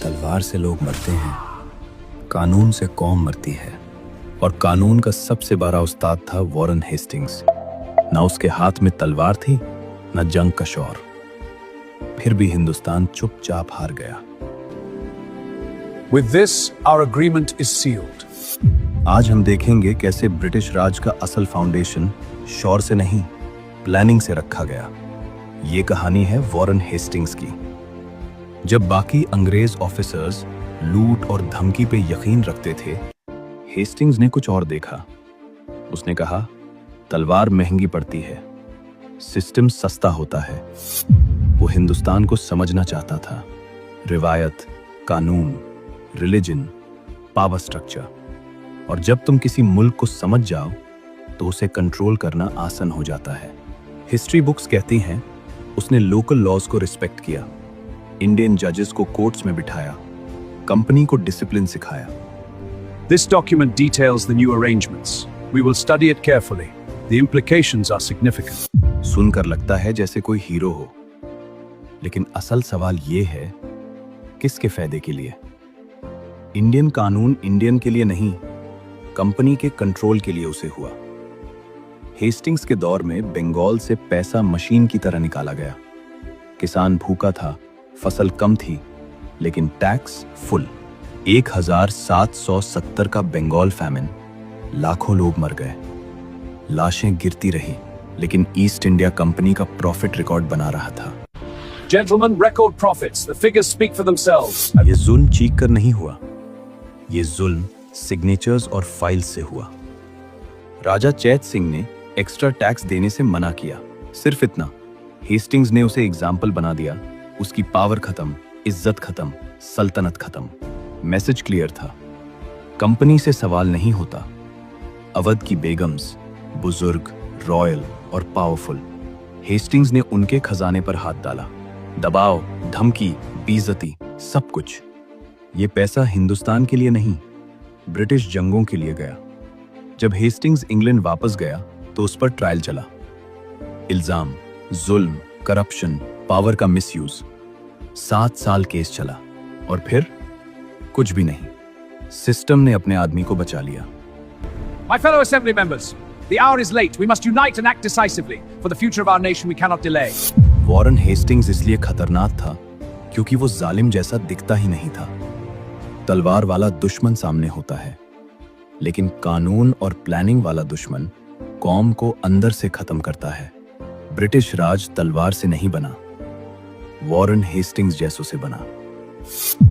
तलवार से लोग मरते हैं, कानून से कौम मरती है। और कानून का सबसे बड़ा उस्ताद था वॉरेन हेस्टिंग्स। ना उसके हाथ में तलवार थी, ना जंग का शौर। फिर भी हिंदुस्तान चुपचाप हार गया। With this, our agreement is sealed. आज हम देखेंगे कैसे ब्रिटिश राज का असल फाउंडेशन शौर से नहीं, प्लानिंग से रखा गया। ये कहानी है वॉरेन हेस्टिंग्स की। जब बाकी अंग्रेज ऑफिसर्स लूट और धमकी पे यकीन रखते थे, हेस्टिंग्स ने कुछ और देखा। उसने कहा, तलवार महंगी पड़ती है, सिस्टम सस्ता होता है। वो हिंदुस्तान को समझना चाहता था। रिवायत, कानून, रिलीजन, पावर स्ट्रक्चर। और जब तुम किसी मुल्क को समझ जाओ तो उसे कंट्रोल करना आसान हो जाता है। हिस्ट्री बुक्स कहती हैं उसने लोकल लॉज को रिस्पेक्ट किया, इंडियन जजेस को कोर्ट्स में बिठाया, कंपनी को डिसिप्लिन सिखाया। This document details the new arrangements. We will study it carefully. The implications are significant. सुनकर लगता है जैसे कोई हीरो हो, लेकिन असल सवाल ये है, किसके फायदे के लिए? इंडियन कानून इंडियन के लिए नहीं, कंपनी के कंट्रोल के लिए उसे हुआ। हेस्टिंग्स के दौर में बंगाल से पैसा मशीन की तरह निकाला गया। किसान भूखा था, फसल कम थी, लेकिन टैक्स फुल। 1770 का बंगाल फैमिन, लाखों लोग मर गए, लाशें गिरती रही, लेकिन ईस्ट इंडिया कंपनी का प्रॉफिट रिकॉर्ड बना रहा था। Gentlemen, record profits. The figures speak for themselves. ये जुल्म चीख कर नहीं हुआ, ये जुल्म सिग्नेचर्स और फाइल्स से हुआ। राजा चैत सिंह ने एक्स्ट्रा टैक्स देने से मना किया, सिर्फ इतना। हेस्टिंग्स ने उसे एग्जाम्पल बना दिया। उसकी पावर खत्म, इज्जत खत्म, सल्तनत खत्म। मैसेज क्लियर था, कंपनी से सवाल नहीं होता। अवध की बेगम्स, बुजुर्ग, रॉयल और पावरफुल, हेस्टिंग्स ने उनके खजाने पर हाथ डाला। दबाव, धमकी, बेइज्जती, सब कुछ। ये पैसा हिंदुस्तान के लिए नहीं, ब्रिटिश जंगों के लिए गया। जब हेस्टिंग्स इंग्लैंड वापस गया तो उस पर ट्रायल चला। इल्जाम, जुल्म, करप्शन, पावर का मिसयूज। 7 साल केस चला और फिर कुछ भी नहीं। सिस्टम ने अपने आदमी को बचा लिया। My fellow assembly members, the hour is late. We must unite and act decisively. For the future of our nation, we cannot delay. Warren Hastings इसलिए खतरनाक था क्योंकि वो जालिम जैसा दिखता ही नहीं था। तलवार वाला दुश्मन सामने होता है, लेकिन कानून और प्लानिंग वाला दुश्मन कौम को अंदर से खत्म करता है। ब्रिटिश राज तलवार से नहीं बना, वॉरेन हेस्टिंग्स जैसों से बना।